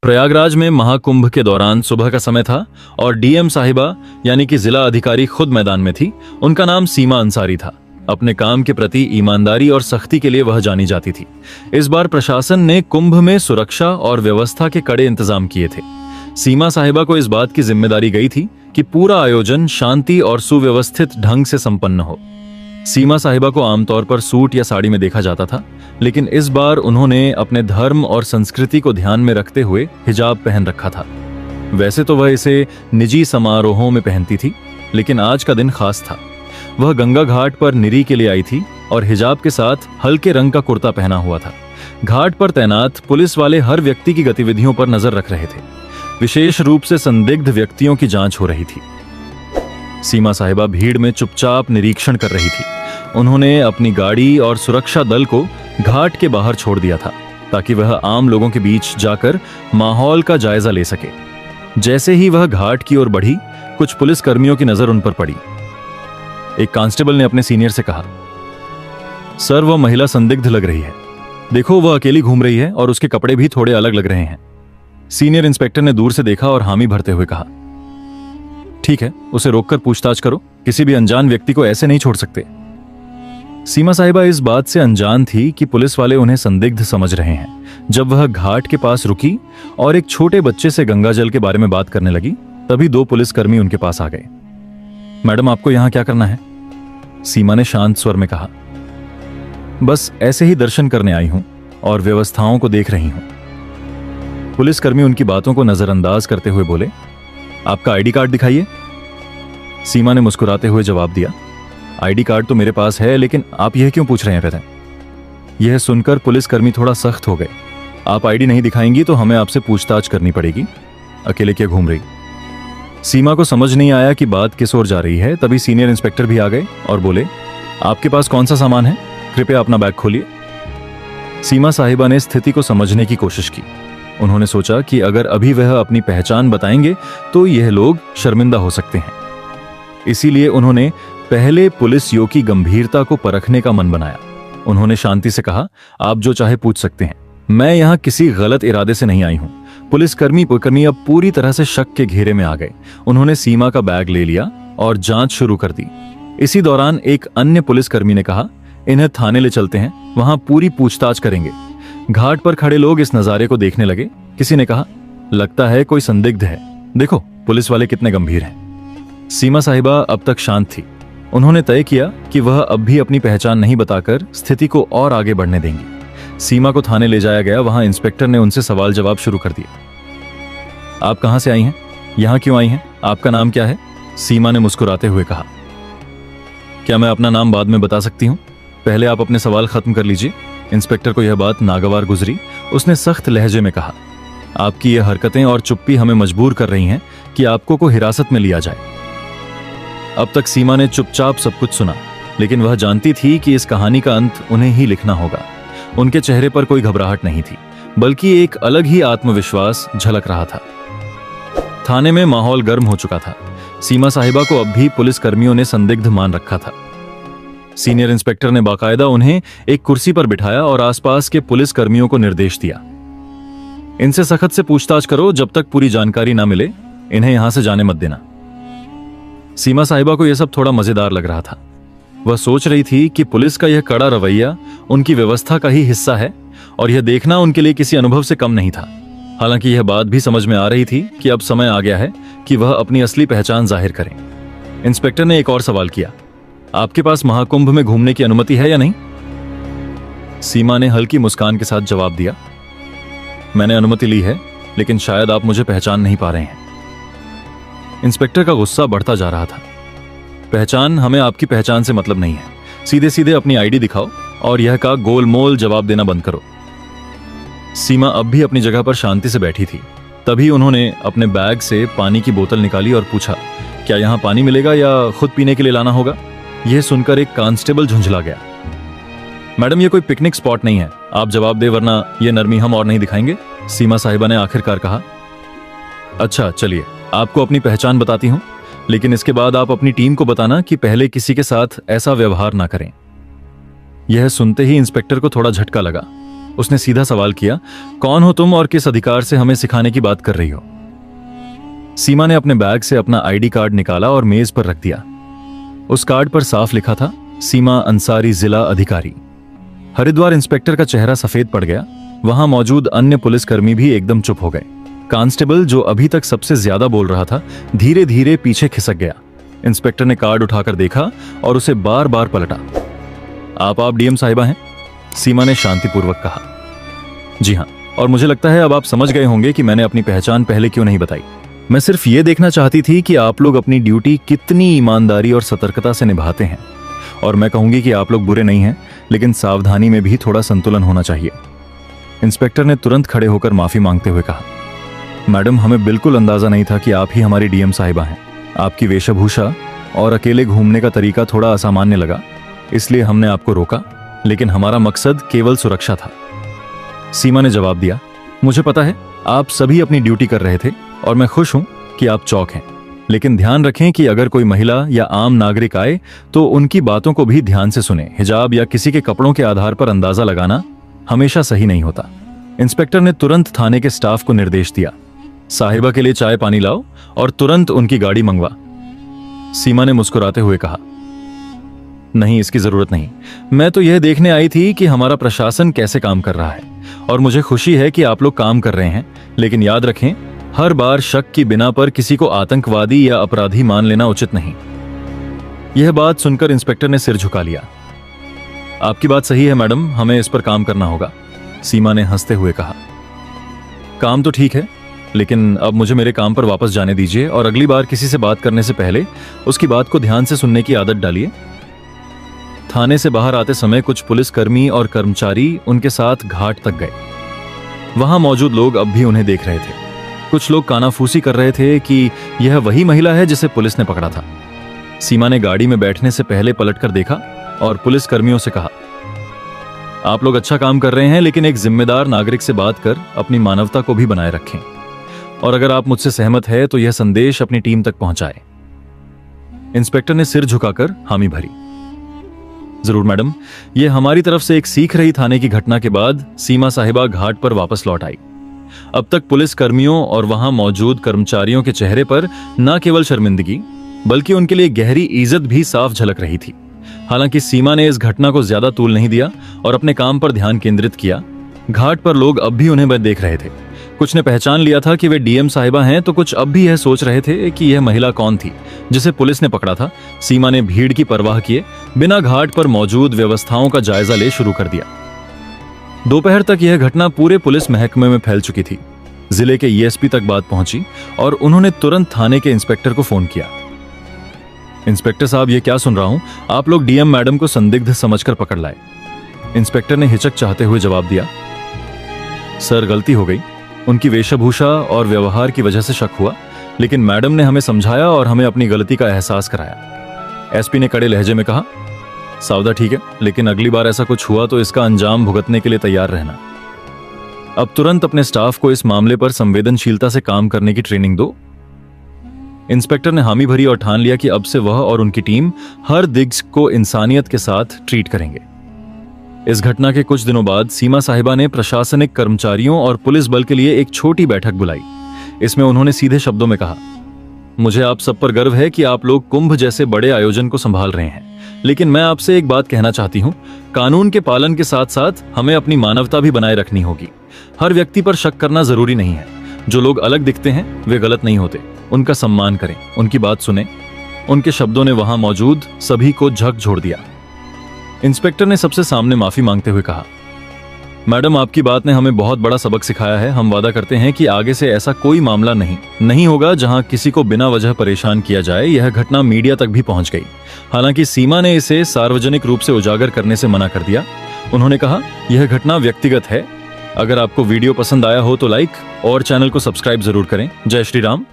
प्रयागराज में महाकुंभ के दौरान सुबह का समय था और डीएम साहिबा यानी कि जिला अधिकारी खुद मैदान में थी। उनका नाम सीमा अंसारी था। अपने काम के प्रति ईमानदारी और सख्ती के लिए वह जानी जाती थी। इस बार प्रशासन ने कुंभ में सुरक्षा और व्यवस्था के कड़े इंतजाम किए थे। सीमा साहिबा को इस बात की जिम्मेदारी गई थी कि पूरा आयोजन शांति और सुव्यवस्थित ढंग से संपन्न हो। सीमा साहिबा को आमतौर पर सूट या साड़ी में देखा जाता था, लेकिन इस बार उन्होंने अपने धर्म और संस्कृति को ध्यान में रखते हुए हिजाब पहन रखा था। वैसे तो वह इसे निजी समारोहों में पहनती थी, लेकिन आज का दिन खास था। वह गंगा घाट पर निरी के लिए आई थी और हिजाब के साथ हल्के रंग का कुर्ता पहना हुआ था। घाट पर तैनात पुलिस वाले हर व्यक्ति की गतिविधियों पर नजर रख रहे थे। विशेष रूप से संदिग्ध व्यक्तियों की जांच हो रही थी। सीमा साहिबा भीड़ में चुपचाप निरीक्षण कर रही थी। उन्होंने अपनी गाड़ी और सुरक्षा दल को घाट के बाहर छोड़ दिया था ताकि वह आम लोगों के बीच जाकर माहौल का जायजा ले सके। जैसे ही वह घाट की ओर बढ़ी, कुछ पुलिस कर्मियों की नजर उन पर पड़ी। एक कांस्टेबल ने अपने सीनियर से कहा, सर वह महिला संदिग्ध लग रही है। देखो वह अकेली घूम रही है और उसके कपड़े भी थोड़े अलग लग रहे हैं। सीनियर इंस्पेक्टर ने दूर से देखा और हामी भरते हुए कहा, ठीक है, उसे रोककर पूछताछ करो। किसी भी अनजान व्यक्ति को ऐसे नहीं छोड़ सकते। सीमा साहिबा इस बात से अनजान थी कि पुलिस वाले उन्हें संदिग्ध समझ रहे हैं। जब वह घाट के पास रुकी और एक छोटे बच्चे से गंगाजल के बारे में बात करने लगी, तभी दो पुलिसकर्मी उनके पास आ गए। मैडम आपको यहां क्या करना है? सीमा ने शांत स्वर में कहा, बस ऐसे ही दर्शन करने आई हूं और व्यवस्थाओं को देख रही हूं। पुलिसकर्मी उनकी बातों को नजरअंदाज करते हुए बोले, आपका आईडी कार्ड दिखाइए। सीमा ने मुस्कुराते हुए जवाब दिया, आईडी कार्ड तो मेरे पास है, लेकिन आप यह क्यों पूछ रहे हैं फिर? यह सुनकर पुलिसकर्मी थोड़ा सख्त हो गए। आप आईडी नहीं दिखाएंगी तो हमें आपसे पूछताछ करनी पड़ेगी। अकेले क्या घूम रही? सीमा को समझ नहीं आया कि बात किस ओर जा रही है। तभी सीनियर इंस्पेक्टर भी आ गए और बोले, आपके पास कौन सा सामान है? कृपया अपना बैग खोलिए। सीमा साहिबा ने स्थिति को समझने की कोशिश की। उन्होंने सोचा कि अगर अभी वह अपनी पहचान बताएंगे तो यह लोग शर्मिंदा हो सकते हैं। इसीलिए उन्होंने पहले पुलिसियों की गंभीरता को परखने का मन बनाया। उन्होंने शांति से कहा, आप जो चाहे पूछ सकते हैं, मैं यहां किसी गलत इरादे से नहीं आई हूं। पुलिसकर्मी अब पूरी तरह से शक के घेरे में आ गए। उन्होंने सीमा का बैग ले लिया और जांच शुरू कर दी। इसी दौरान एक अन्य पुलिसकर्मी ने कहा, इन्हें थाने ले चलते हैं, वहां पूरी पूछताछ करेंगे। घाट पर खड़े लोग इस नजारे को देखने लगे। किसी ने कहा, लगता है कोई संदिग्ध है, देखो पुलिस वाले कितने गंभीर हैं। सीमा साहिबा अब तक शांत थी। उन्होंने तय किया कि वह अब भी अपनी पहचान नहीं बताकर स्थिति को और आगे बढ़ने देंगी। सीमा को थाने ले जाया गया। वहां इंस्पेक्टर ने उनसे सवाल जवाब शुरू कर दिया। आप कहां से आई हैं? यहां क्यों आई हैं? आपका नाम क्या है? सीमा ने मुस्कुराते हुए कहा, क्या मैं अपना नाम बाद में बता सकती हूं? पहले आप अपने सवाल खत्म कर लीजिए। इंस्पेक्टर को यह बात नागवार गुजरी। उसने सख्त लहजे में कहा, आपकी यह हरकतें और चुप्पी हमें मजबूर कर रही हैं कि आपको को हिरासत में लिया जाए। अब तक सीमा ने चुपचाप सब कुछ सुना, लेकिन वह जानती थी कि इस कहानी का अंत उन्हें ही लिखना होगा। उनके चेहरे पर कोई घबराहट नहीं थी, बल्कि एक अलग ही आत्मविश्वास झलक रहा था। थाने में माहौल गर्म हो चुका था। सीमा साहिबा को अब भी पुलिसकर्मियों ने संदिग्ध मान रखा था। सीनियर इंस्पेक्टर ने बाकायदा उन्हें एक कुर्सी पर बिठाया और आसपास के पुलिसकर्मियों को निर्देश दिया, इनसे सख्त से पूछताछ करो, जब तक पूरी जानकारी ना मिले इन्हें यहां से जाने मत देना। सीमा साहिबा को यह सब थोड़ा मजेदार लग रहा था। वह सोच रही थी कि पुलिस का यह कड़ा रवैया उनकी व्यवस्था का ही हिस्सा है और यह देखना उनके लिए किसी अनुभव से कम नहीं था। हालांकि यह बात भी समझ में आ रही थी कि अब समय आ गया है कि वह अपनी असली पहचान जाहिर करें। इंस्पेक्टर ने एक और सवाल किया, आपके पास महाकुंभ में घूमने की अनुमति है या नहीं? सीमा ने हल्की मुस्कान के साथ जवाब दिया, मैंने अनुमति ली है, लेकिन शायद आप मुझे पहचान नहीं पा रहे हैं। इंस्पेक्टर का गुस्सा बढ़ता जा रहा था। पहचान, हमें आपकी पहचान से मतलब नहीं है। सीधे सीधे अपनी आईडी दिखाओ और यह का गोलमोल जवाब देना बंद करो। सीमा अब भी अपनी जगह पर शांति से बैठी थी। तभी उन्होंने अपने बैग से पानी की बोतल निकाली और पूछा, क्या यहां पानी मिलेगा या खुद पीने के लिए लाना होगा? यह सुनकर एक कांस्टेबल झुंझला गया। मैडम ये कोई पिकनिक स्पॉट नहीं है, आप जवाब दे वरना यह नरमी हम और नहीं दिखाएंगे। सीमा साहिबा ने आखिरकार कहा, अच्छा चलिए आपको अपनी पहचान बताती हूं, लेकिन इसके बाद आप अपनी टीम को बताना कि पहले किसी के साथ ऐसा व्यवहार ना करें। यह सुनते ही इंस्पेक्टर को थोड़ा झटका लगा। उसने सीधा सवाल किया, कौन हो तुम और किस अधिकार से हमें सिखाने की बात कर रही हो? सीमा ने अपने बैग से अपना आईडी कार्ड निकाला और मेज पर रख दिया। उस कार्ड पर साफ लिखा था, सीमा अंसारी, जिला अधिकारी। हरिद्वार इंस्पेक्टर का चेहरा सफेद पड़ गया। वहां मौजूद अन्य पुलिसकर्मी भी एकदम चुप हो गए। कांस्टेबल, जो अभी तक सबसे ज्यादा बोल रहा था, धीरे धीरे पीछे खिसक गया। इंस्पेक्टर ने कार्ड उठाकर देखा और उसे बार बार पलटा। आप डीएम साहिबा हैं? सीमा ने शांतिपूर्वक कहा। जी हां, और मुझे लगता है अब आप समझ गए होंगे कि मैंने अपनी पहचान पहले क्यों नहीं बताई। मैं सिर्फ ये देखना चाहती थी कि आप लोग अपनी ड्यूटी कितनी ईमानदारी और सतर्कता से निभाते हैं। और मैं कहूंगी कि आप लोग बुरे नहीं हैं, लेकिन सावधानी में भी थोड़ा संतुलन होना चाहिए। इंस्पेक्टर ने तुरंत खड़े होकर माफी मांगते हुए कहा, मैडम, हमें बिल्कुल अंदाजा नहीं था कि आप ही हमारी डीएम साहिबा हैं। आपकी वेशभूषा और अकेले घूमने का तरीका थोड़ा असामान्य लगा, इसलिए हमने आपको रोका, लेकिन हमारा मकसद केवल सुरक्षा था। सीमा ने जवाब दिया, मुझे पता है आप सभी अपनी ड्यूटी कर रहे थे और मैं खुश हूं कि आप चौक हैं, लेकिन ध्यान रखें कि अगर कोई महिला या आम नागरिक आए तो उनकी बातों को भी ध्यान से सुने। हिजाब या किसी के कपड़ों के आधार पर अंदाजा लगाना हमेशा सही नहीं होता। इंस्पेक्टर ने तुरंत थाने के स्टाफ को निर्देश दिया, साहिबा के लिए चाय पानी लाओ और तुरंत उनकी गाड़ी मंगवा। सीमा ने मुस्कुराते हुए कहा, नहीं, इसकी जरूरत नहीं। मैं तो यह देखने आई थी कि हमारा प्रशासन कैसे काम कर रहा है, और मुझे खुशी है कि आप लोग काम कर रहे हैं, लेकिन याद रखें, हर बार शक की बिना पर किसी को आतंकवादी या अपराधी मान लेना उचित नहीं। यह बात सुनकर इंस्पेक्टर ने सिर झुका लिया। आपकी बात सही है मैडम, हमें इस पर काम करना होगा, सीमा ने हंसते हुए कहा। काम तो ठीक है, लेकिन अब मुझे मेरे काम पर वापस जाने दीजिए और अगली बार किसी से बात करने से पहले उसकी बात को ध्यान से सुनने की आदत डालिए। थाने से बाहर आते समय कुछ पुलिसकर्मी और कर्मचारी उनके साथ घाट तक गए। वहां मौजूद लोग अब भी उन्हें देख रहे थे। कुछ लोग कानाफूसी कर रहे थे कि यह वही महिला है जिसे पुलिस ने पकड़ा था। सीमा ने गाड़ी में बैठने से पहले पलटकर देखा और पुलिसकर्मियों से कहा, आप लोग अच्छा काम कर रहे हैं, लेकिन एक जिम्मेदार नागरिक से बात कर अपनी मानवता को भी बनाए रखें, और अगर आप मुझसे सहमत है तो यह संदेश अपनी टीम तक पहुंचाएं। इंस्पेक्टर ने सिर झुकाकर हामी भरी। जरूर मैडम। यह हमारी तरफ से एक सीख रही थाने की घटना के बाद सीमा साहिबा घाट पर वापस लौट आई। अब तक पुलिस कर्मियों और वहां मौजूद कर्मचारियों के चेहरे पर न केवल शर्मिंदगी बल्कि उनके लिए गहरी इज्जत भी साफ झलक रही थी। हालांकि सीमा ने इस घटना को ज्यादा तूल नहीं दिया और अपने काम पर ध्यान केंद्रित किया। घाट पर लोग अब भी उन्हें देख रहे थे। कुछ ने पहचान लिया था कि वे डीएम साहिबा हैं, तो कुछ अब भी यह सोच रहे थे कि यह महिला कौन थी जिसे पुलिस ने पकड़ा था। सीमा ने भीड़ की परवाह किए बिना घाट पर मौजूद व्यवस्थाओं का जायजा ले शुरू कर दिया। दोपहर तक यह घटना पूरे पुलिस महकमे में फैल चुकी थी। जिले के ईएसपी तक बात पहुंची और उन्होंने तुरंत थाने के इंस्पेक्टर को फोन किया। इंस्पेक्टर साहब, ये क्या सुन रहा हूं? आप लोग डीएम मैडम को संदिग्ध समझकर पकड़ लाए। इंस्पेक्टर ने हिचक चाहते हुए जवाब दिया, सर, गलती हो गई। उनकी वेशभूषा और व्यवहार की वजह से शक हुआ, लेकिन मैडम ने हमें समझाया और हमें अपनी गलती का एहसास कराया। एसपी ने कड़े लहजे में कहा, सावधा, ठीक है, लेकिन अगली बार ऐसा कुछ हुआ तो इसका अंजाम भुगतने के लिए तैयार रहना। अब तुरंत अपने स्टाफ को इस मामले पर संवेदनशीलता से काम करने की ट्रेनिंग दो। इंस्पेक्टर ने हामी भरी और ठान लिया कि अब से वह और उनकी टीम हर दिग्गज को इंसानियत के साथ ट्रीट करेंगे। इस घटना के कुछ दिनों बाद सीमा साहिबा ने प्रशासनिक कर्मचारियों और पुलिस बल के लिए एक छोटी बैठक बुलाई। इसमें उन्होंने सीधे शब्दों में कहा, मुझे आप सब पर गर्व है कि आप लोग कुंभ जैसे बड़े आयोजन को संभाल रहे हैं, लेकिन मैं आपसे एक बात कहना चाहती हूं, कानून के पालन के साथ साथ हमें अपनी मानवता भी बनाए रखनी होगी। हर व्यक्ति पर शक करना जरूरी नहीं है। जो लोग अलग दिखते हैं वे गलत नहीं होते। उनका सम्मान करें, उनकी बात सुने। उनके शब्दों ने वहां मौजूद सभी को झकझोर दिया। इंस्पेक्टर ने सबसे सामने माफी मांगते हुए कहा, मैडम, आपकी बात ने हमें बहुत बड़ा सबक सिखाया है। हम वादा करते हैं कि आगे से ऐसा कोई मामला नहीं होगा जहां किसी को बिना वजह परेशान किया जाए। यह घटना मीडिया तक भी पहुंच गई। हालांकि सीमा ने इसे सार्वजनिक रूप से उजागर करने से मना कर दिया। उन्होंने कहा, यह घटना व्यक्तिगत है। अगर आपको वीडियो पसंद आया हो तो लाइक और चैनल को सब्सक्राइब जरूर करें। जय श्री राम।